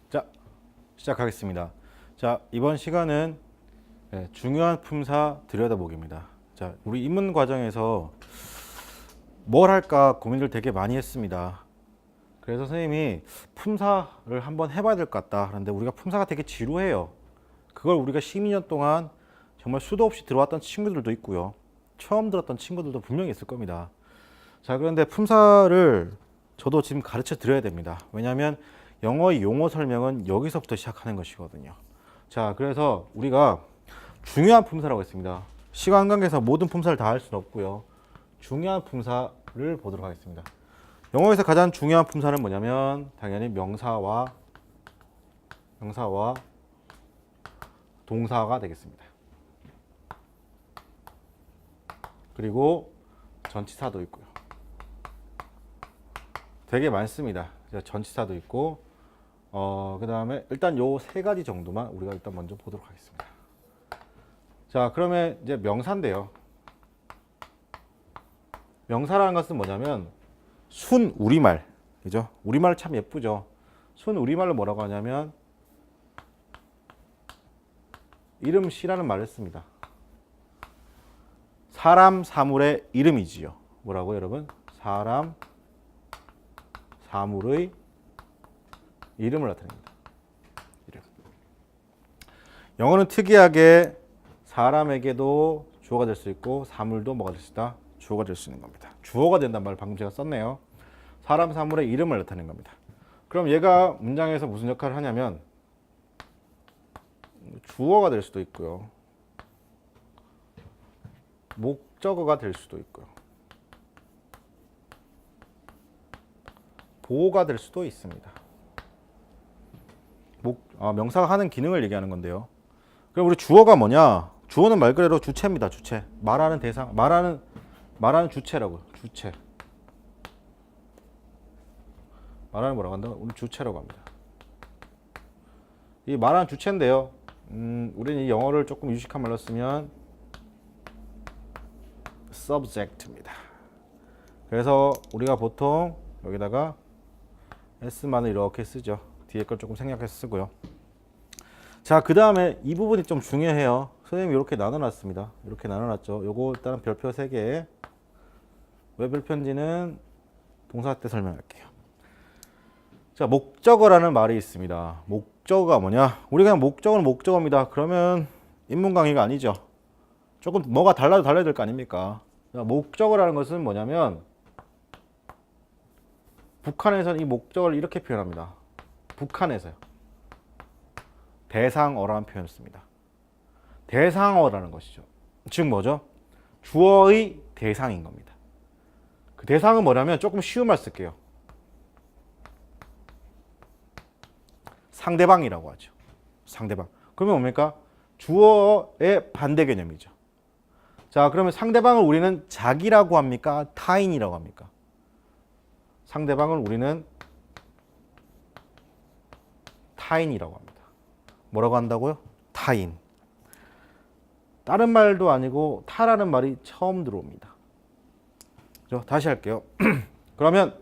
자, 시작하겠습니다. 자, 이번 시간은 중요한 품사 들여다보기입니다. 자, 우리 입문 과정에서 뭘 할까 고민을 되게 많이 했습니다. 그래서 선생님이 품사를 한번 해봐야 될 것 같다 하는데 우리가 품사가 되게 지루해요. 그걸 우리가 12년 동안 정말 수도 없이 들어왔던 친구들도 있고요. 처음 들었던 친구들도 분명히 있을 겁니다. 자, 그런데 품사를 저도 지금 가르쳐 드려야 됩니다. 왜냐하면 영어의 용어 설명은 여기서부터 시작하는 것이거든요. 자, 그래서 우리가 중요한 품사라고 했습니다. 시간 관계에서 모든 품사를 다 할 수는 없고요. 중요한 품사를 보도록 하겠습니다. 영어에서 가장 중요한 품사는 뭐냐면 당연히 명사와 동사가 되겠습니다. 그리고 전치사도 있고요. 되게 많습니다. 전치사도 있고 그 다음에 일단 요 세 가지 정도만 우리가 일단 먼저 보도록 하겠습니다. 자, 그러면 이제 명사인데요. 명사라는 것은 뭐냐면 순 우리말, 그죠? 우리말 참 예쁘죠? 순 우리말로 뭐라고 하냐면 이름씨라는 말을 씁니다. 사람, 사물의 이름이지요. 뭐라고 여러분? 사람, 사물의 이름을 나타냅니다. 이름. 영어는 특이하게 사람에게도 주어가 될 수 있고 사물도 뭐가 될 수 있다? 주어가 될 수 있는 겁니다. 주어가 된다는 말을 방금 제가 썼네요. 사람, 사물의 이름을 나타내는 겁니다. 그럼 얘가 문장에서 무슨 역할을 하냐면 주어가 될 수도 있고요. 목적어가 될 수도 있고요. 보호가 될 수도 있습니다. 명사가 하는 기능을 얘기하는 건데요. 그럼 우리 주어가 뭐냐? 주어는 말 그대로 주체입니다. 주체. 말하는 대상, 말하는 주체라고요. 주체. 말하는 뭐라고 한다? 우리 주체라고 합니다. 이 말하는 주체인데요. 우리는 이 영어를 조금 유식한 말로 쓰면 subject입니다. 그래서 우리가 보통 여기다가 s만을 이렇게 쓰죠. 뒤에 걸 조금 생략해서 쓰고요. 자, 그 다음에 이 부분이 좀 중요해요. 선생님이 이렇게 나눠놨습니다. 이렇게 나눠놨죠. 요거 일단 별표 3개. 왜 별표인지는 동사 때 설명할게요. 자, 목적어라는 말이 있습니다. 목적어가 뭐냐? 우리 그냥 목적어는 목적어입니다. 그러면 인문 강의가 아니죠. 조금 뭐가 달라야 될 거 아닙니까? 자, 목적어라는 것은 뭐냐면 북한에서는 이 목적어를 이렇게 표현합니다. 북한에서요. 대상어라는 표현을 씁니다. 대상어라는 것이죠. 즉 뭐죠? 주어의 대상인 겁니다. 그 대상은 뭐냐면 조금 쉬운 말 쓸게요. 상대방이라고 하죠. 상대방. 그러면 뭡니까? 주어의 반대 개념이죠. 자, 그러면 상대방을 우리는 자기라고 합니까? 타인이라고 합니까? 상대방을 우리는 타인이라고 합니다. 뭐라고 한다고요? 타인. 다른 말도 아니고 타라는 말이 처음 들어옵니다. 그죠? 다시 할게요. 그러면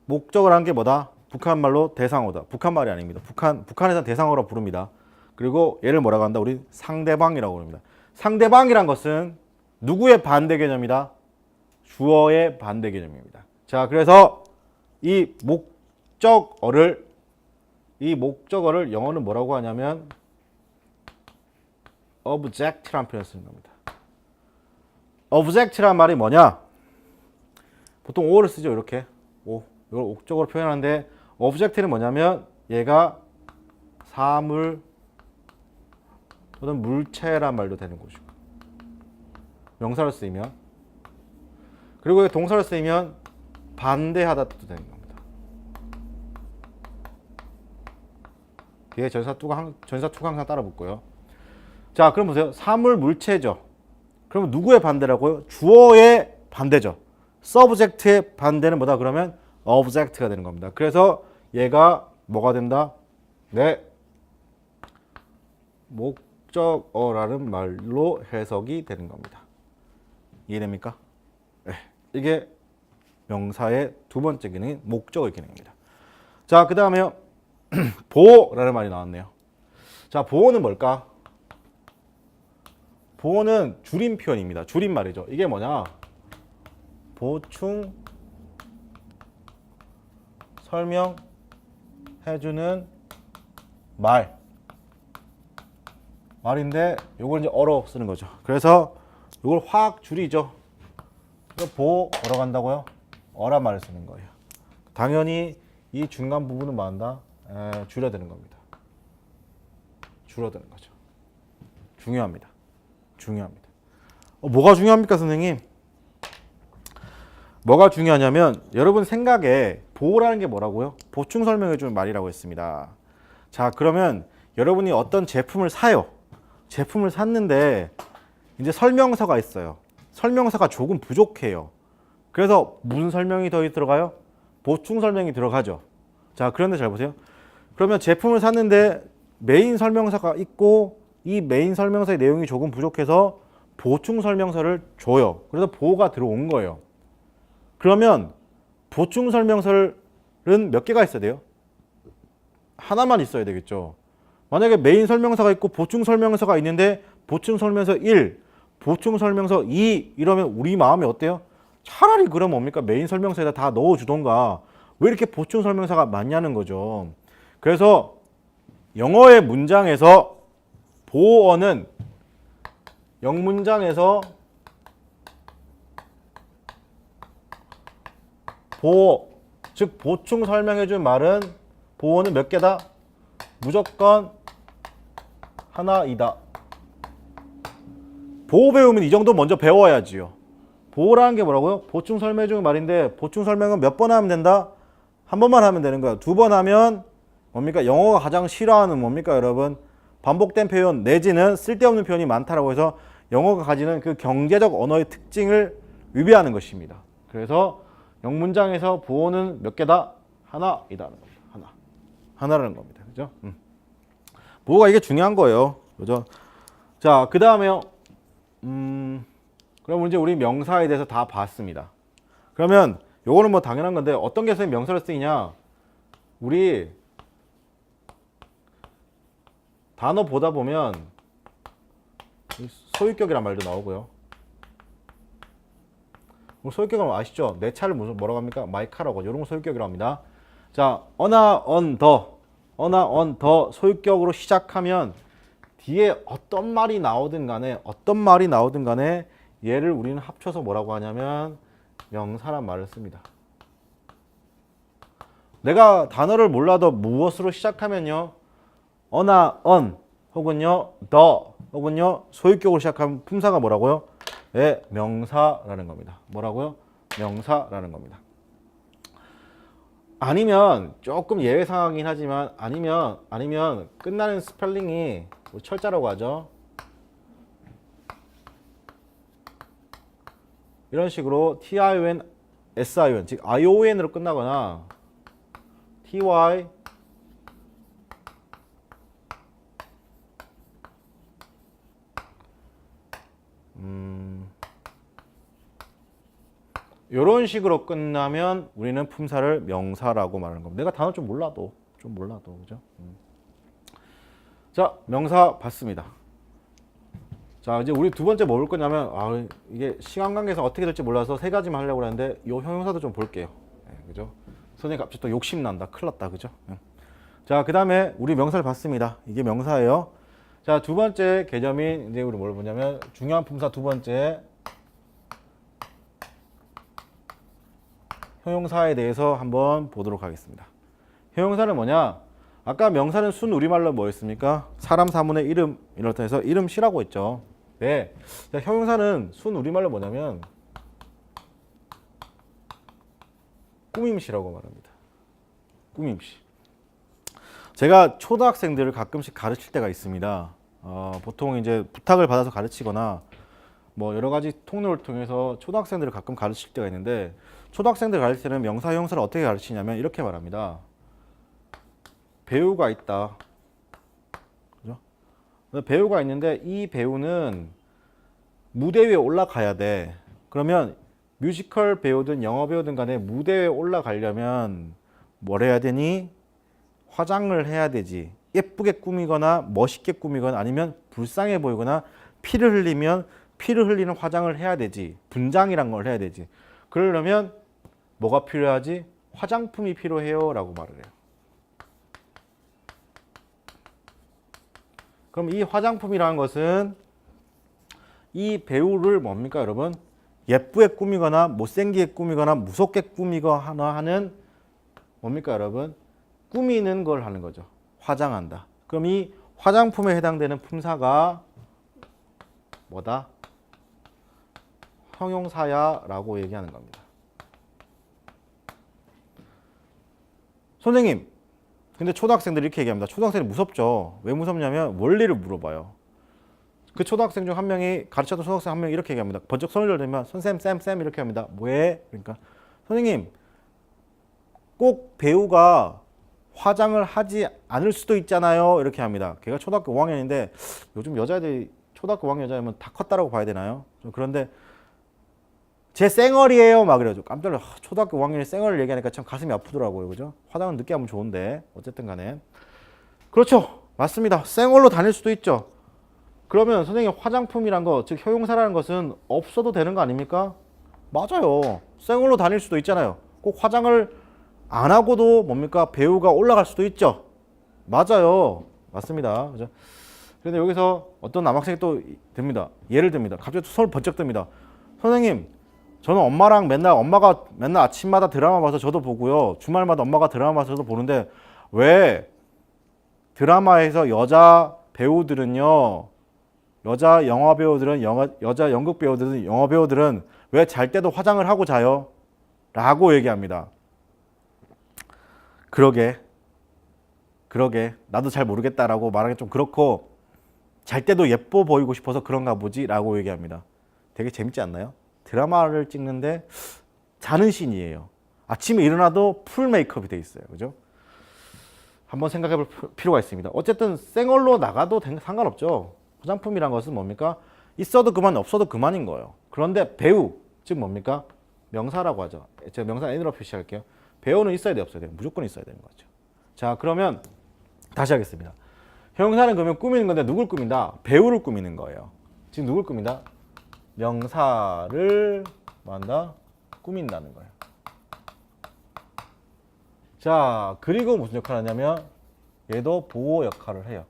목적어라는 게 뭐다? 북한 말로 대상어다. 북한 말이 아닙니다. 북한에서 대상어로 부릅니다. 그리고 얘를 뭐라고 한다? 우리 상대방이라고 부릅니다. 상대방이란 것은 누구의 반대 개념이다? 주어의 반대 개념입니다. 자, 그래서 이 목적어를 영어는 뭐라고 하냐면 object라는 표현을 쓰는 겁니다. object란 말이 뭐냐? 보통 o를 쓰죠. 이렇게 이걸 목적어로 표현하는데 object는 뭐냐면 얘가 사물 또는 물체란 말도 되는 것이고 명사로 쓰이면 그리고 동사로 쓰이면 반대하다도 되는 겁니다. 뒤에 전사 투가 항상 따라 붙고요. 자, 그럼 보세요. 사물 물체죠. 그러면 누구의 반대라고요? 주어의 반대죠. subject의 반대는 뭐다? 그러면 object가 되는 겁니다. 그래서 얘가 뭐가 된다? 네, 목적어라는 말로 해석이 되는 겁니다. 이해됩니까? 네, 이게 명사의 두 번째 기능인 목적어의 기능입니다. 자, 그 다음에요. 보호라는 말이 나왔네요. 자, 보호는 뭘까? 보호는 줄임 표현입니다. 줄임말이죠. 이게 뭐냐? 보충 설명해주는 말인데 요걸 이제 어로 쓰는 거죠. 그래서 요걸 확 줄이죠. 보호 어로 간다고요? 어란 말을 쓰는 거예요. 당연히 이 중간 부분은 뭐한다? 줄여드는 겁니다. 줄어드는 거죠. 중요합니다. 중요합니다. 뭐가 중요합니까, 선생님? 뭐가 중요하냐면 여러분 생각에 보호라는 게 뭐라고요? 보충 설명해 주는 말이라고 했습니다. 자, 그러면 여러분이 어떤 제품을 사요. 제품을 샀는데 이제 설명서가 있어요. 설명서가 조금 부족해요. 그래서 무슨 설명이 더 들어가요? 보충 설명이 들어가죠. 자, 그런데 잘 보세요. 그러면 제품을 샀는데 메인 설명서가 있고 이 메인 설명서의 내용이 조금 부족해서 보충 설명서를 줘요. 그래서 보호가 들어온 거예요. 그러면 보충 설명서는 몇 개가 있어야 돼요? 하나만 있어야 되겠죠. 만약에 메인 설명서가 있고 보충 설명서가 있는데 보충 설명서 1, 보충 설명서 2 이러면 우리 마음이 어때요? 차라리 그럼 뭡니까? 메인 설명서에다 다 넣어주던가 왜 이렇게 보충 설명서가 많냐는 거죠. 그래서 영어의 문장에서 보어는 영문장에서 보호, 즉 보충 설명해준 말은 보호는 몇 개다? 무조건 하나이다. 보호 배우면 이 정도 먼저 배워야지요. 보호라는 게 뭐라고요? 보충 설명해준 말인데 보충 설명은 몇 번 하면 된다? 한 번만 하면 되는 거야. 두 번 하면 뭡니까? 영어가 가장 싫어하는 뭡니까, 여러분? 반복된 표현 내지는 쓸데없는 표현이 많다라고 해서 영어가 가지는 그 경제적 언어의 특징을 위배하는 것입니다. 그래서 영문장에서 보호는 몇 개다? 하나이다는 겁니다. 하나라는 겁니다. 그죠? 보호가 이게 중요한 거예요. 그죠? 자, 그 다음에요. 그럼 이제 우리 명사에 대해서 다 봤습니다. 그러면 요거는 뭐 당연한 건데 어떤 게 선생님 명사를 쓰이냐? 우리 단어 보다 보면 소유격이란 말도 나오고요. 소유격은 아시죠? 내 차를 무슨 뭐라고 합니까? 마이 카라고. 이런 거 소유격이라고 합니다. 자, 어나 on the 소유격으로 시작하면 뒤에 어떤 말이 나오든 간에 얘를 우리는 합쳐서 뭐라고 하냐면 명사란 말을 씁니다. 내가 단어를 몰라도 무엇으로 시작하면요, 어나 on 혹은요 the 혹은요 소유격으로 시작하면 품사가 뭐라고요? 네, 명사라는 겁니다. 뭐라고요? 명사라는 겁니다. 아니면 조금 예외 상황이긴 하지만 아니면 끝나는 스펠링이 철자라고 하죠. 이런 식으로 TION, SION, 즉 ION으로 끝나거나 TY 이런 식으로 끝나면 우리는 품사를 명사라고 말하는 겁니다. 내가 단어 좀 몰라도 그죠? 자, 명사 봤습니다. 자, 이제 우리 두 번째 뭐 볼 거냐면 이게 시간 관계상 어떻게 될지 몰라서 세 가지만 하려고 하는데 요 형용사도 좀 볼게요. 네, 그죠? 선생님 갑자기 또 욕심 난다. 큰일 났다. 그죠? 자, 그 다음에 우리 명사를 봤습니다. 이게 명사예요. 자, 두 번째 개념인 이제 우리 뭘 보냐면 중요한 품사 두 번째 형용사에 대해서 한번 보도록 하겠습니다. 형용사는 뭐냐? 아까 명사는 순 우리말로 뭐였습니까? 사람, 사문의 이름 이렇다 해서 이름시라고 했죠. 네. 자, 형용사는 순 우리말로 뭐냐면 꾸밈시라고 말합니다. 꾸밈시. 제가 초등학생들을 가끔씩 가르칠 때가 있습니다. 보통 이제 부탁을 받아서 가르치거나 뭐 여러 가지 통로를 통해서 초등학생들을 가끔 가르칠 때가 있는데 초등학생들 가르칠 때는 명사, 형용사를 어떻게 가르치냐면 이렇게 말합니다. 배우가 있다. 그죠? 배우가 있는데 이 배우는 무대 위에 올라가야 돼. 그러면 뮤지컬 배우든 영어 배우든 간에 무대 위에 올라가려면 뭘 해야 되니? 화장을 해야 되지. 예쁘게 꾸미거나 멋있게 꾸미거나 아니면 불쌍해 보이거나 피를 흘리면 피를 흘리는 화장을 해야 되지. 분장이란 걸 해야 되지. 그러려면 뭐가 필요하지? 화장품이 필요해요 라고 말을 해요. 그럼 이 화장품이라는 것은 이 배우를 뭡니까 여러분? 예쁘게 꾸미거나 못생기게 꾸미거나 무섭게 꾸미거나 하는 뭡니까 여러분? 꾸미는 걸 하는 거죠. 화장한다. 그럼 이 화장품에 해당되는 품사가 뭐다? 형용사야라고 얘기하는 겁니다. 선생님, 근데 초등학생들이 이렇게 얘기합니다. 초등학생이 무섭죠. 왜 무섭냐면 원리를 물어봐요. 그 초등학생 중 한 명이 가르쳤던 초등학생 한 명이 이렇게 얘기합니다. 번쩍 손을 들면 선생님, 쌤 이렇게 합니다. 왜? 그러니까 선생님, 꼭 배우가 화장을 하지 않을 수도 있잖아요. 이렇게 합니다. 걔가 초등학교 5학년인데 요즘 여자애들이 초등학교 5학년 여자면 다 컸다라고 봐야 되나요? 좀 그런데 제 쌩얼이에요. 막 그래가지고 깜짝 놀라. 초등학교 5학년이 쌩얼을 얘기하니까 참 가슴이 아프더라고요. 그죠? 화장은 늦게 하면 좋은데 어쨌든 간에 그렇죠. 맞습니다. 쌩얼로 다닐 수도 있죠. 그러면 선생님 화장품이란 거, 즉 효용사라는 것은 없어도 되는 거 아닙니까? 맞아요. 쌩얼로 다닐 수도 있잖아요. 꼭 화장을 안 하고도 뭡니까? 배우가 올라갈 수도 있죠. 맞아요. 맞습니다. 그죠? 그런데 여기서 어떤 남학생이 또 듭니다. 예를 듭니다. 갑자기 손을 번쩍 듭니다. 선생님, 저는 엄마가 맨날 아침마다 드라마 봐서 저도 보고요. 주말마다 엄마가 드라마 봐서 저도 보는데 왜 드라마에서 여자 배우들은요, 여자 영화 배우들은 여자 연극 배우들은 영화 배우들은 왜 잘 때도 화장을 하고 자요? 라고 얘기합니다. 그러게 나도 잘 모르겠다라고 말하기 좀 그렇고 잘 때도 예뻐 보이고 싶어서 그런가 보지 라고 얘기합니다. 되게 재밌지 않나요? 드라마를 찍는데 자는 씬이에요. 아침에 일어나도 풀 메이크업이 돼 있어요. 그죠? 한번 생각해 볼 필요가 있습니다. 어쨌든 생얼로 나가도 상관없죠. 화장품이란 것은 뭡니까? 있어도 그만 없어도 그만인 거예요. 그런데 배우, 즉 뭡니까? 명사라고 하죠. 제가 명사 N으로 표시할게요. 배우는 있어야 돼요, 없어야 돼요? 무조건 있어야 되는 거죠. 자, 그러면 다시 하겠습니다. 형사는 그러면 꾸미는 건데 누굴 꾸민다? 배우를 꾸미는 거예요. 지금 누굴 꾸민다? 명사를 뭐한다? 꾸민다는 거예요. 자, 그리고 무슨 역할을 하냐면 얘도 보호 역할을 해요.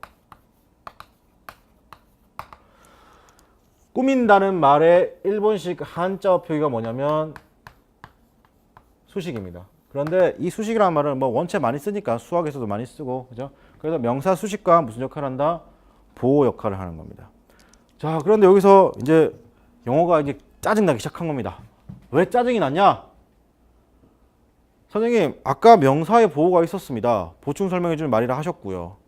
꾸민다는 말의 일본식 한자어 표기가 뭐냐면 수식입니다. 그런데 이 수식이라는 말은 뭐 원체 많이 쓰니까 수학에서도 많이 쓰고, 그죠? 그래서 명사 수식과 무슨 역할을 한다? 보호 역할을 하는 겁니다. 자, 그런데 여기서 이제 영어가 이제 짜증나기 시작한 겁니다. 왜 짜증이 났냐? 선생님, 아까 명사에 보호가 있었습니다. 보충 설명해 줄 말이라 하셨고요.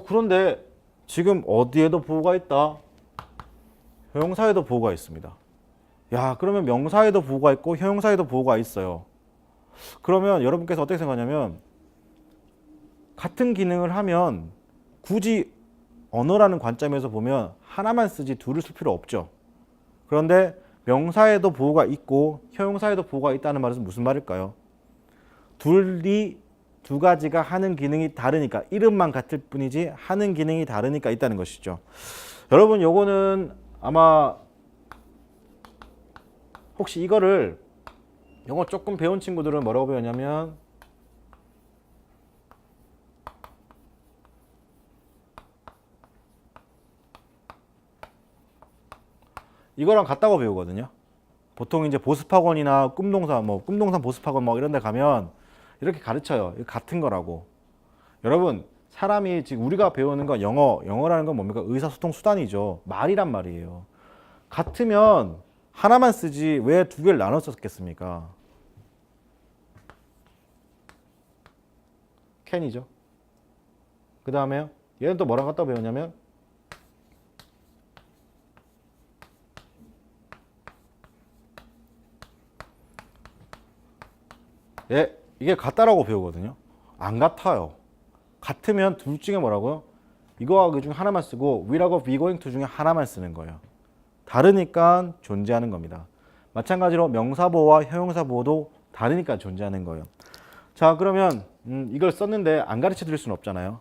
그런데 지금 어디에도 보호가 있다? 형용사에도 보호가 있습니다. 야, 그러면 명사에도 보호가 있고 형용사에도 보호가 있어요. 그러면 여러분께서 어떻게 생각하냐면 같은 기능을 하면 굳이 언어라는 관점에서 보면 하나만 쓰지 둘을 쓸 필요 없죠. 그런데 명사에도 보호가 있고 형용사에도 보호가 있다는 말은 무슨 말일까요? 둘이 두 가지가 하는 기능이 다르니까, 이름만 같을 뿐이지 하는 기능이 다르니까 있다는 것이죠. 여러분, 요거는 아마 혹시 이거를 영어 조금 배운 친구들은 뭐라고 배웠냐면 이거랑 같다고 배우거든요. 보통 이제 보습학원이나 꿈동산 보습학원 뭐 이런 데 가면 이렇게 가르쳐요. 같은 거라고. 여러분, 사람이 지금 우리가 배우는 건 영어라는 건 뭡니까? 의사소통 수단이죠. 말이란 말이에요. 같으면 하나만 쓰지 왜 두 개를 나눠 썼겠습니까? can이죠. 그 다음에 얘는 또 뭐랑 같다고 배웠냐면 이게 같다라고 배우거든요. 안 같아요. 같으면 둘 중에 뭐라고요? 이거하고 그 중에 하나만 쓰고 will하고 be going to 중에 하나만 쓰는 거예요. 다르니까 존재하는 겁니다. 마찬가지로 명사보호와 형용사보호도 다르니까 존재하는 거예요. 자, 그러면 이걸 썼는데 안 가르쳐 드릴 수는 없잖아요.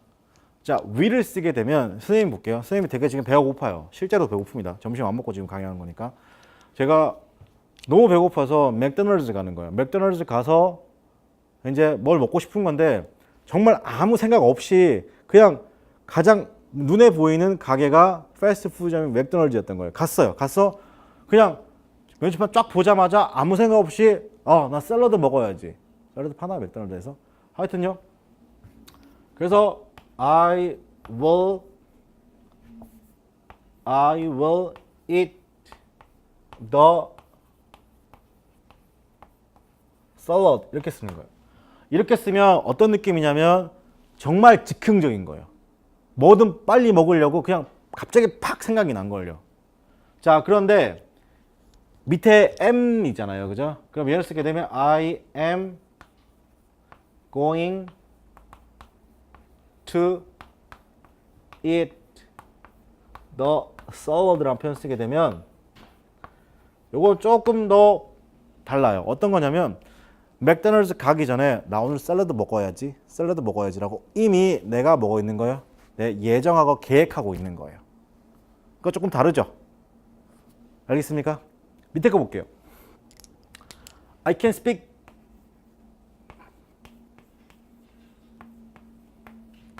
자, will을 쓰게 되면 선생님 볼게요. 선생님이 되게 지금 배가 고파요. 실제로 배고픕니다. 점심 안 먹고 지금 강의하는 거니까. 제가 너무 배고파서 맥도날드 가는 거예요. 맥도날드 가서 이제 뭘 먹고 싶은 건데 정말 아무 생각 없이 그냥 가장 눈에 보이는 가게가 패스트푸드점인 맥도날드였던 거예요. 가서 그냥 메뉴판 쫙 보자마자 아무 생각 없이 나 샐러드 먹어야지. 샐러드 파나 맥도날드에서. 하여튼요. 그래서 I will eat the salad 이렇게 쓰는 거예요. 이렇게 쓰면 어떤 느낌이냐면 정말 즉흥적인 거예요. 뭐든 빨리 먹으려고 그냥 갑자기 팍 생각이 난 걸요. 자, 그런데 밑에 am이잖아요. 그죠? 그럼 얘를 쓰게 되면 I am going to eat the salad라는 표현 쓰게 되면 요거 조금 더 달라요. 어떤 거냐면 맥도날드 가기 전에 나 오늘 샐러드 먹어야지라고 이미 내가 먹어 있는 거예요. 내 예정하고 계획하고 있는 거예요. 그거 조금 다르죠? 알겠습니까? 밑에 거 볼게요. I can speak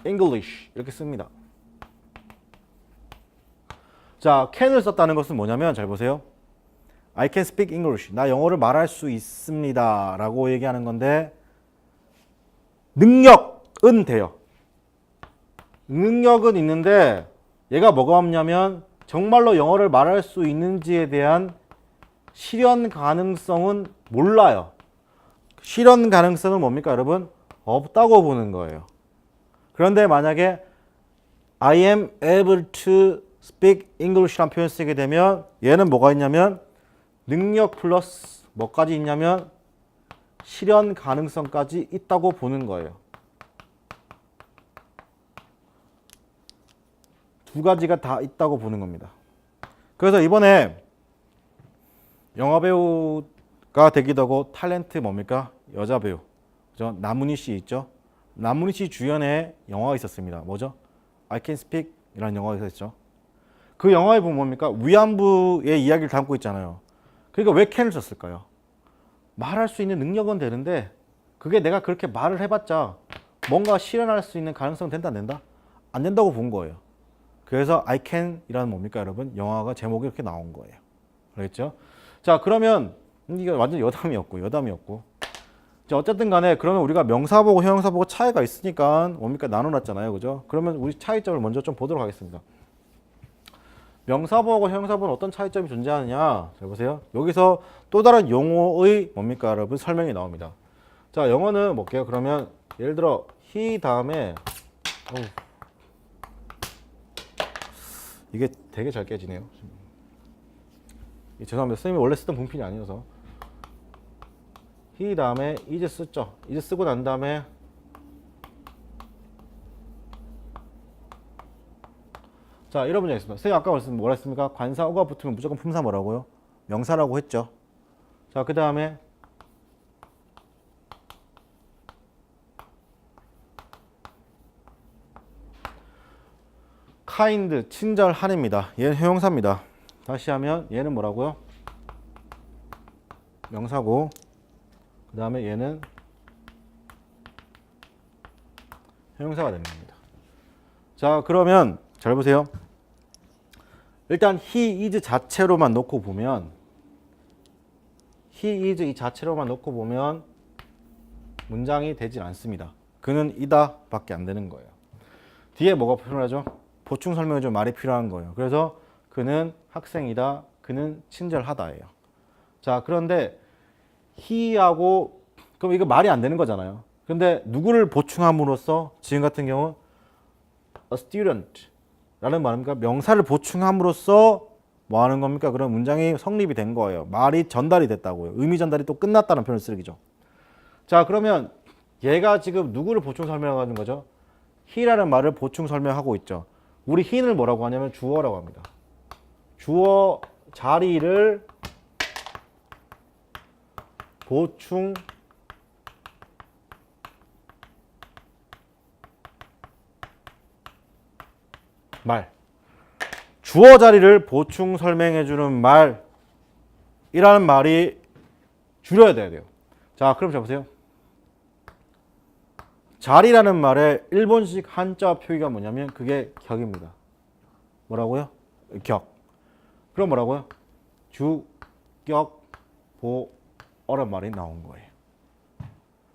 English 이렇게 씁니다. 자, can을 썼다는 것은 뭐냐면 잘 보세요. I can speak English. 나 영어를 말할 수 있습니다. 라고 얘기하는 건데 능력은 돼요. 능력은 있는데 얘가 뭐가 없냐면 정말로 영어를 말할 수 있는지에 대한 실현 가능성은 몰라요. 실현 가능성은 뭡니까, 여러분? 없다고 보는 거예요. 그런데 만약에 I am able to speak English라는 표현 쓰게 되면 얘는 뭐가 있냐면 능력 플러스 뭐까지 있냐면 실현 가능성까지 있다고 보는 거예요. 두 가지가 다 있다고 보는 겁니다. 그래서 이번에 영화배우가 되기도 하고 탤런트 뭡니까? 여자 배우. 그죠? 나문희 씨 있죠? 나문희 씨 주연의 영화가 있었습니다. 뭐죠? I Can Speak 이라는 영화가 있었죠. 그 영화에 보면 뭡니까? 위안부의 이야기를 담고 있잖아요. 그러니까 왜 can을 썼을까요? 말할 수 있는 능력은 되는데 그게 내가 그렇게 말을 해봤자 뭔가 실현할 수 있는 가능성은 된다 안 된다? 안 된다고 본 거예요. 그래서 I can 이라는 뭡니까 여러분? 영화가 제목이 이렇게 나온 거예요. 알겠죠? 자, 그러면 이게 완전 여담이었고 자, 어쨌든 간에 그러면 우리가 명사보고 형용사보고 차이가 있으니까 뭡니까? 나눠놨잖아요. 그죠? 그러면 우리 차이점을 먼저 좀 보도록 하겠습니다. 명사보고 형용사보는 어떤 차이점이 존재하느냐? 잘 보세요. 여기서 또 다른 용어의 뭡니까 여러분? 설명이 나옵니다. 자, 영어는 볼게요. 그러면 예를 들어 he 다음에 이게 되게 잘 깨지네요. 죄송합니다. 선생님이 원래 쓰던 분필이 아니어서 he 다음에 is 쓰죠. is 쓰고 난 다음에 자, 이런 문제 있습니다. 선생님 아까 뭐라 했습니까? 관사어가 붙으면 무조건 품사 뭐라고요? 명사라고 했죠. 자, 그 다음에 kind, 친절한입니다. 얘는 형용사입니다. 다시 하면 얘는 뭐라고요? 명사고 그 다음에 얘는 형용사가 되는 겁니다. 자, 그러면 잘 보세요. 일단 he is 자체로만 놓고 보면 he is 이 자체로만 놓고 보면 문장이 되질 않습니다. 그는 이다 밖에 안 되는 거예요. 뒤에 뭐가 필요하죠? 보충 설명이 좀 말이 필요한 거예요. 그래서 그는 학생이다, 그는 친절하다예요. 자, 그런데 he하고 그럼 이거 말이 안 되는 거잖아요. 근데 누구를 보충함으로써 지금 같은 경우 a student 라는 말입니까? 명사를 보충함으로써 뭐 하는 겁니까? 그런 문장이 성립이 된 거예요. 말이 전달이 됐다고요. 의미 전달이 또 끝났다는 표현을 쓰기죠. 자, 그러면 얘가 지금 누구를 보충 설명하는 거죠? he라는 말을 보충 설명하고 있죠. 우리 he는 뭐라고 하냐면 주어라고 합니다. 주어 자리를 보충 말. 주어 자리를 보충 설명해주는 말이라는 말이 줄여야 돼요. 자, 그럼 자 보세요. 자리라는 말의 일본식 한자 표기가 뭐냐면 그게 격입니다. 뭐라고요? 격. 그럼 뭐라고요? 주, 격, 보, 어란 말이 나온 거예요.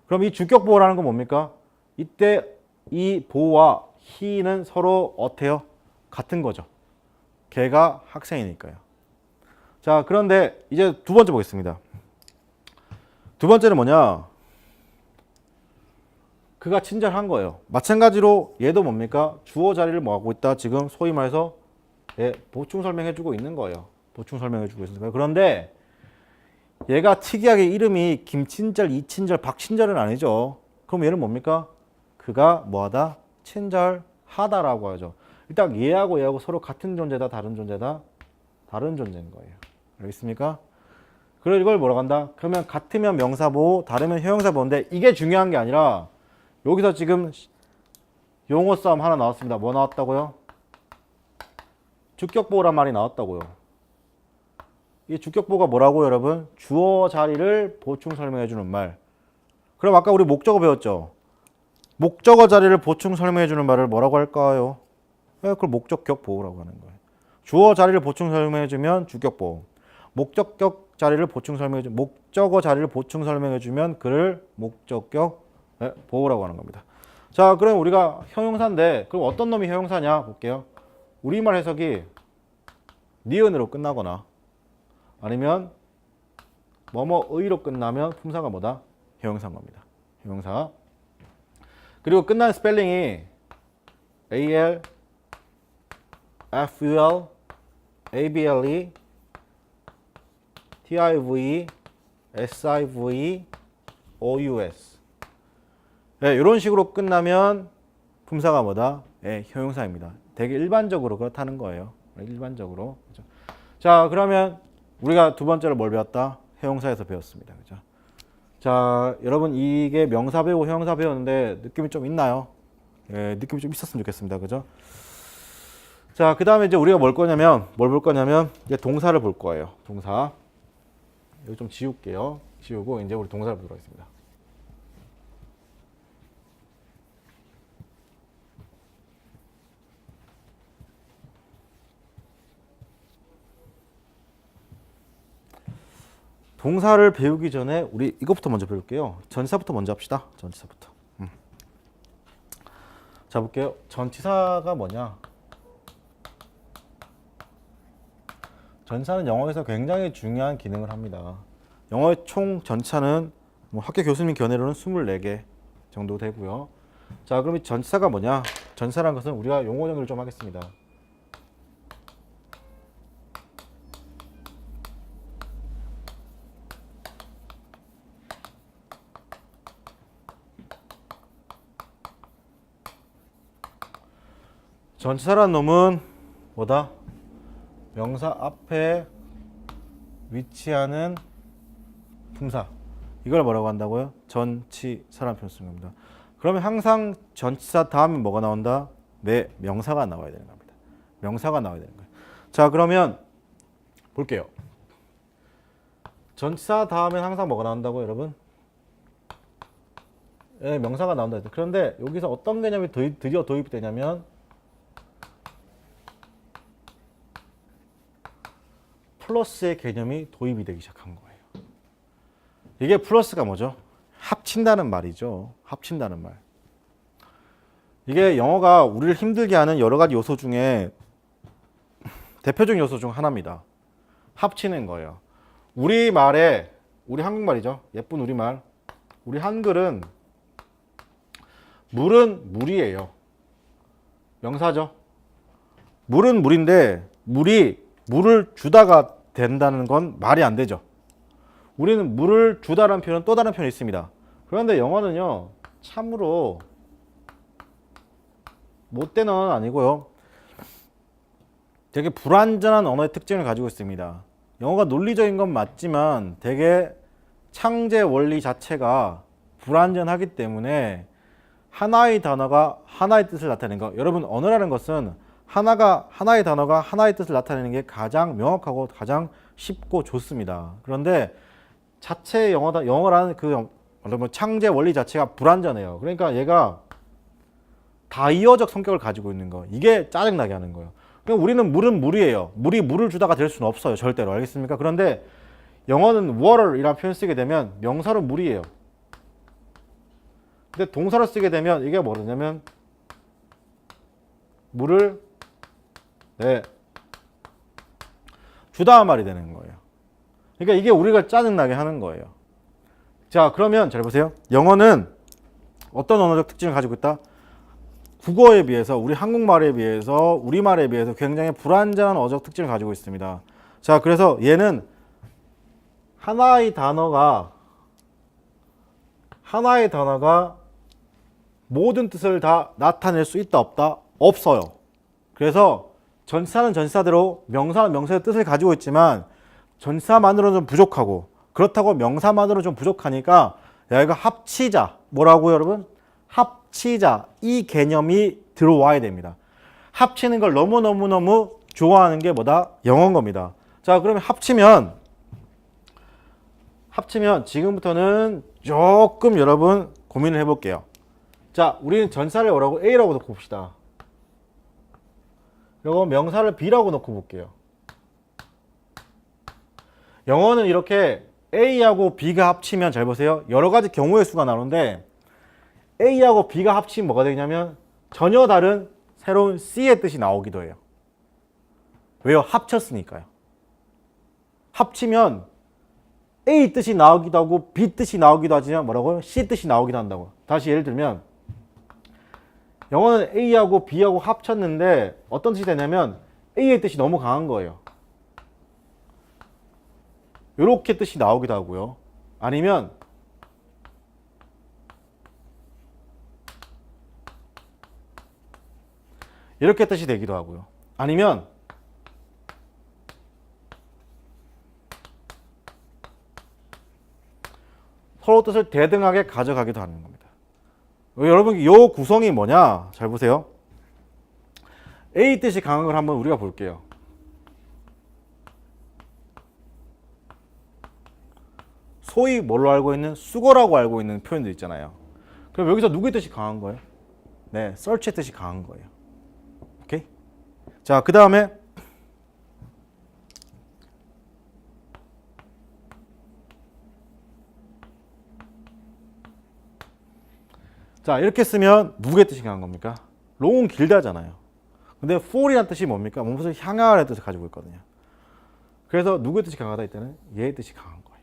그럼 이 주격 보라는 건 뭡니까? 이때 이 보와 희는 서로 어때요? 같은 거죠. 걔가 학생이니까요. 자, 그런데 이제 두 번째 보겠습니다. 두 번째는 뭐냐? 그가 친절한 거예요. 마찬가지로 얘도 뭡니까? 주어 자리를 뭐 하고 있다? 지금 소위 말해서 보충 설명해주고 있는 거예요. 보충 설명해주고 있는 거예요. 그런데 얘가 특이하게 이름이 김친절, 이친절, 박친절은 아니죠. 그럼 얘는 뭡니까? 그가 뭐하다? 친절하다라고 하죠. 일단 얘하고 서로 같은 존재다, 다른 존재다? 다른 존재인 거예요. 알겠습니까? 그래서 이걸 뭐라고 한다? 그러면 같으면 명사보호, 다르면 형용사보호인데 이게 중요한 게 아니라 여기서 지금 용어 싸움 하나 나왔습니다. 뭐 나왔다고요? 주격보호란 말이 나왔다고요. 이 주격보호가 뭐라고요, 여러분? 주어 자리를 보충 설명해 주는 말. 그럼 아까 우리 목적어 배웠죠? 목적어 자리를 보충 설명해 주는 말을 뭐라고 할까요? 그걸 목적격 보호라고 하는 거예요. 주어 자리를 보충 설명해 주면 주격보호. 목적격 자리를 보충 설명해 주면 목적어 자리를 보충 설명해 주면 그를 목적격 보호라고 하는 겁니다. 자, 그럼 우리가 형용사인데 그럼 어떤 놈이 형용사냐 볼게요. 우리말 해석이 니은으로 끝나거나 아니면 뭐뭐의로 끝나면 품사가 뭐다? 형용사인 겁니다. 형용사. 그리고 끝나는 스펠링이 AL, FUL, ABLE, TIVE, SIVE, OUS. 네, 이런 식으로 끝나면 품사가 뭐다? 네, 형용사입니다. 되게 일반적으로 그렇다는 거예요. 일반적으로. 그렇죠? 자, 그러면 우리가 두 번째로 뭘 배웠다? 형용사에서 배웠습니다. 그죠? 자, 여러분 이게 명사 배우고 형용사 배웠는데 느낌이 좀 있나요? 예, 느낌이 좀 있었으면 좋겠습니다. 그죠? 자, 그 다음에 이제 우리가 뭘 볼 거냐면 이제 동사를 볼 거예요. 동사. 이거 좀 지울게요. 지우고 이제 우리 동사를 보도록 하겠습니다. 동사를 배우기 전에 우리 이것부터 먼저 배울게요. 전치사부터 먼저 합시다. 전치사부터. 자, 볼게요. 전치사가 뭐냐? 전치사는 영어에서 굉장히 중요한 기능을 합니다. 영어의 총 전치사는 뭐 학교 교수님 견해로는 24개 정도 되고요. 자, 그럼 이 전치사가 뭐냐? 전치사라는 것은 우리가 용어 정리를 좀 하겠습니다. 전치사라는 놈은 뭐다? 명사 앞에 위치하는 품사. 이걸 뭐라고 한다고요? 전치사라는 표현을 쓰는 겁니다. 그러면 항상 전치사 다음에 뭐가 나온다? 명사가 나와야 되는 겁니다. 명사가 나와야 되는 거예요. 자, 그러면 볼게요. 전치사 다음엔 항상 뭐가 나온다고요, 여러분? 네, 명사가 나온다. 그런데 여기서 어떤 개념이 드디어 도입되냐면 플러스의 개념이 도입이 되기 시작한 거예요. 이게 플러스가 뭐죠? 합친다는 말이죠. 합친다는 말. 이게 영어가 우리를 힘들게 하는 여러 가지 요소 중에 대표적인 요소 중 하나입니다. 합치는 거예요. 우리말에, 우리 한국말이죠. 예쁜 우리말. 우리 한글은 물은 물이에요. 명사죠. 물은 물인데 물을 주다가 된다는 건 말이 안 되죠. 우리는 물을 주다라는 표현은 또 다른 표현이 있습니다. 그런데 영어는요, 참으로 못된 언어는 아니고요. 되게 불완전한 언어의 특징을 가지고 있습니다. 영어가 논리적인 건 맞지만 되게 창제 원리 자체가 불완전하기 때문에 하나의 단어가 하나의 뜻을 나타내는 거. 여러분, 언어라는 것은 하나의 단어가 하나의 뜻을 나타내는 게 가장 명확하고 가장 쉽고 좋습니다. 그런데 자체 영어라는 그 창제 원리 자체가 불완전해요. 그러니까 얘가 다이어적 성격을 가지고 있는 거. 이게 짜증나게 하는 거예요. 그러니까 우리는 물은 물이에요. 물이 물을 주다가 될 수는 없어요. 절대로. 알겠습니까? 그런데 영어는 water이라는 표현 쓰게 되면 명사로 물이에요. 근데 동사로 쓰게 되면 이게 뭐냐면 물을 주다 말이 되는 거예요. 그러니까 이게 우리가 짜증나게 하는 거예요. 자, 그러면 잘 보세요. 영어는 어떤 언어적 특징을 가지고 있다? 국어에 비해서, 우리 한국말에 비해서, 우리말에 비해서 굉장히 불완전한 어적 특징을 가지고 있습니다. 자, 그래서 얘는 하나의 단어가 모든 뜻을 다 나타낼 수 있다, 없다? 없어요. 그래서 전치사는 전치사대로 명사는 명사의 뜻을 가지고 있지만 전치사만으로는 좀 부족하고, 그렇다고 명사만으로는 좀 부족하니까 여기가 합치자, 뭐라고요 여러분? 합치자, 이 개념이 들어와야 됩니다. 합치는 걸 너무너무너무 좋아하는 게 뭐다? 영어인 겁니다. 자, 그러면 합치면 지금부터는 조금 여러분 고민을 해볼게요. 자, 우리는 전치사를 뭐라고? A라고 놓고 봅시다. 그리고 명사를 B라고 놓고 볼게요. 영어는 이렇게 A하고 B가 합치면, 잘 보세요, 여러 가지 경우의 수가 나오는데 A하고 B가 합치면 뭐가 되냐면 전혀 다른 새로운 C의 뜻이 나오기도 해요. 왜요? 합쳤으니까요. 합치면 A 뜻이 나오기도 하고 B 뜻이 나오기도 하지만 뭐라고요? C 뜻이 나오기도 한다고. 다시 예를 들면 영어는 A하고 B하고 합쳤는데 어떤 뜻이 되냐면 A의 뜻이 너무 강한 거예요. 이렇게 뜻이 나오기도 하고요. 아니면 이렇게 뜻이 되기도 하고요. 아니면 서로 뜻을 대등하게 가져가기도 하는 겁니다. 여러분, 이 구성이 뭐냐? 잘 보세요. A 뜻이 강한 걸 한번 우리가 볼게요. 소위 뭘로 알고 있는, 수거라고 알고 있는 표현들 있잖아요. 그럼 여기서 누구의 뜻이 강한 거예요? 네, search의 뜻이 강한 거예요. 오케이? 자, 그 다음에 자, 이렇게 쓰면 누구의 뜻이 강한 겁니까? long은 길다잖아요. 근데 for이라는 뜻이 뭡니까? 무엇을 향하라는 뜻을 가지고 있거든요. 그래서 누구의 뜻이 강하다 이때는 얘의 뜻이 강한 거예요.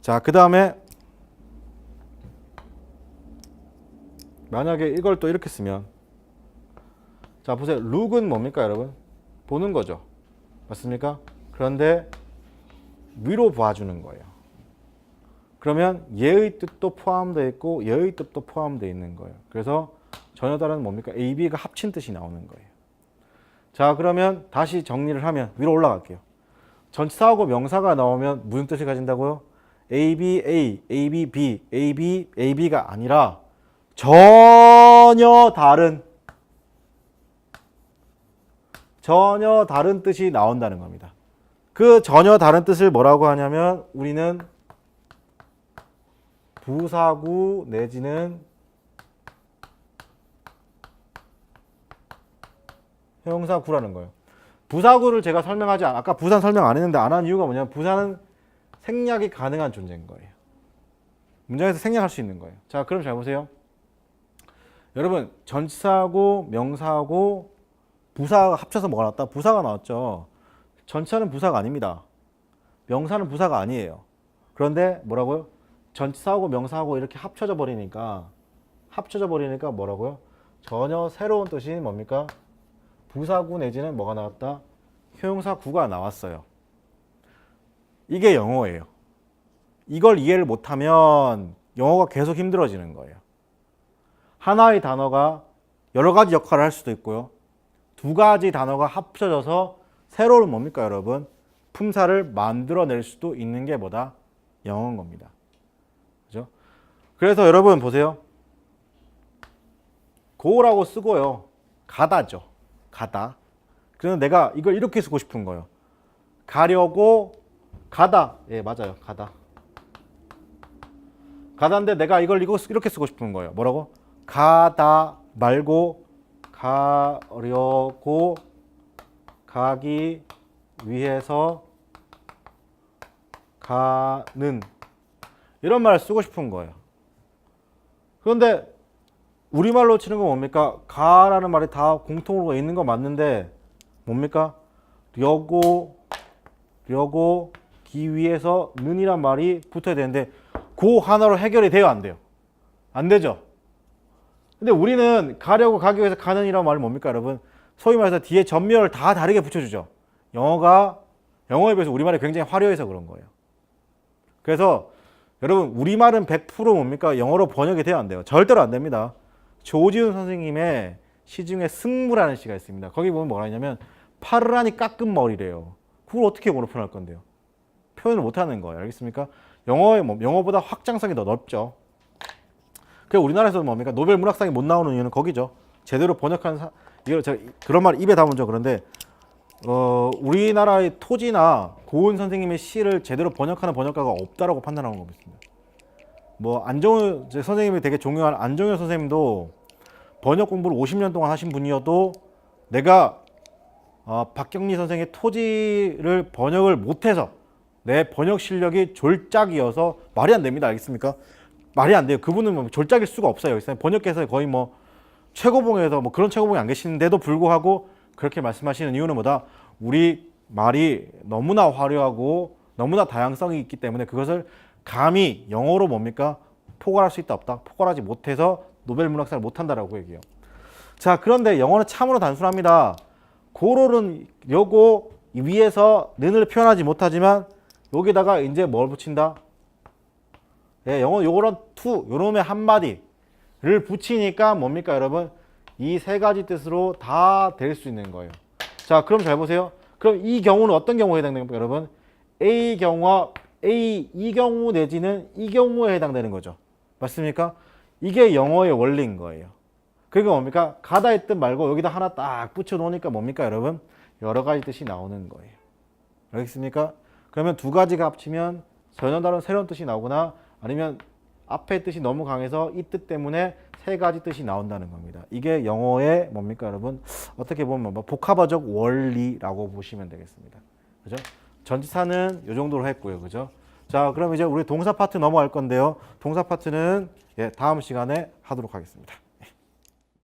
자, 그 다음에 만약에 이걸 또 이렇게 쓰면, 자 보세요. look은 뭡니까 여러분? 보는 거죠. 맞습니까? 그런데 위로 봐주는 거예요. 그러면 얘의 뜻도 포함되어 있고 얘의 뜻도 포함되어 있는 거예요. 그래서 전혀 다른 뭡니까? A, B가 합친 뜻이 나오는 거예요. 자, 그러면 다시 정리를 하면 위로 올라갈게요. 전치사하고 명사가 나오면 무슨 뜻을 가진다고요? A, B, A, A, B, B, A, B, A, B가 아니라 전혀 다른 뜻이 나온다는 겁니다. 그 전혀 다른 뜻을 뭐라고 하냐면 우리는 부사구 내지는 형용사구라는 거예요. 부사구를 제가 아까 부사는 설명 안 했는데 안 한 이유가 뭐냐면 부사는 생략이 가능한 존재인 거예요. 문장에서 생략할 수 있는 거예요. 자, 그럼 잘 보세요. 여러분, 전치사하고 명사하고 부사가 합쳐서 뭐가 나왔다? 부사가 나왔죠. 전치사는 부사가 아닙니다. 명사는 부사가 아니에요. 그런데 뭐라고요? 전치사하고 명사하고 이렇게 합쳐져 버리니까 뭐라고요? 전혀 새로운 뜻이 뭡니까? 부사구 내지는 뭐가 나왔다? 형용사구가 나왔어요. 이게 영어예요. 이걸 이해를 못하면 영어가 계속 힘들어지는 거예요. 하나의 단어가 여러 가지 역할을 할 수도 있고요. 두 가지 단어가 합쳐져서 새로운 뭡니까 여러분? 품사를 만들어낼 수도 있는 게 뭐다? 영어인 겁니다. 그죠? 그래서 여러분 보세요. go라고 쓰고요. 가다죠. 가다. 그래서 내가 이걸 이렇게 쓰고 싶은 거예요. 가려고 가다. 예, 맞아요. 가다. 가다인데 내가 이걸 이렇게 쓰고 싶은 거예요. 뭐라고? 가다 말고 가려고 가기 위해서 가는 이런 말을 쓰고 싶은 거예요. 그런데 우리말로 치는 건 뭡니까? 가라는 말이 다 공통으로 있는 거 맞는데 뭡니까? 려고기 위해서 는이란 말이 붙어야 되는데 그 하나로 해결이 돼요? 안 돼요? 안 되죠? 근데 우리는 가려고 가기 위해서 가는이란 말이 뭡니까 여러분? 소위 말해서 뒤에 전멸을 다 다르게 붙여주죠. 영어에 비해서 우리말이 굉장히 화려해서 그런 거예요. 그래서 여러분 우리말은 100% 뭡니까? 영어로 번역이 돼야 안 돼요. 절대로 안 됩니다. 조지훈 선생님의 시 중에 승무라는 시가 있습니다. 거기 보면 뭐라 하냐면 파르라니 깎은 머리래요. 그걸 어떻게 영어로 표현할 건데요? 표현을 못하는 거예요. 알겠습니까? 영어보다 확장성이 더 넓죠. 그래서 우리나라에서는 뭡니까? 노벨 문학상이 못 나오는 이유는 거기죠. 제대로 번역한 이걸 제가 그런 말 입에 담은 적 그런데 우리나라의 토지나 고은 선생님의 시를 제대로 번역하는 번역가가 없다라고 판단하는 겁니다. 뭐 안정훈 선생님이 되게 존경하는 안정현 선생님도 번역 공부를 50년 동안 하신 분이어도 내가 박경리 선생의 토지를 번역을 못해서 내 번역 실력이 졸작이어서 말이 안 됩니다. 알겠습니까? 말이 안 돼요. 그분은 뭐 졸작일 수가 없어요. 번역계에서 거의 뭐 최고봉에서 뭐 그런 최고봉이 안 계시는데도 불구하고 그렇게 말씀하시는 이유는 뭐다? 우리 말이 너무나 화려하고 너무나 다양성이 있기 때문에 그것을 감히 영어로 뭡니까? 포괄할 수 있다 없다? 포괄하지 못해서 노벨 문학상을 못한다라고 얘기해요. 자, 그런데 영어는 참으로 단순합니다. 고로는 요거 위에서 는을 표현하지 못하지만 여기다가 이제 뭘 붙인다? 예, 영어 요런 to 요놈의 한마디를 붙이니까 뭡니까 여러분? 이 세 가지 뜻으로 다 될 수 있는 거예요. 자, 그럼 잘 보세요. 그럼 이 경우는 어떤 경우에 해당되는 겁니까 여러분? 이 경우 내지는 이 경우에 해당되는 거죠. 맞습니까? 이게 영어의 원리인 거예요. 그러니까 뭡니까? 가다의 뜻 말고 여기다 하나 딱 붙여 놓으니까 뭡니까 여러분? 여러 가지 뜻이 나오는 거예요. 알겠습니까? 그러면 두 가지가 합치면 전혀 다른 새로운 뜻이 나오거나 아니면 앞의 뜻이 너무 강해서 이 뜻 때문에 세 가지 뜻이 나온다는 겁니다. 이게 영어의 뭡니까 여러분? 어떻게 보면 뭐 복합어적 원리라고 보시면 되겠습니다. 그죠? 전치사는 이 정도로 했고요. 그죠? 자, 그럼 이제 우리 동사 파트 넘어갈 건데요. 동사 파트는 다음 시간에 하도록 하겠습니다.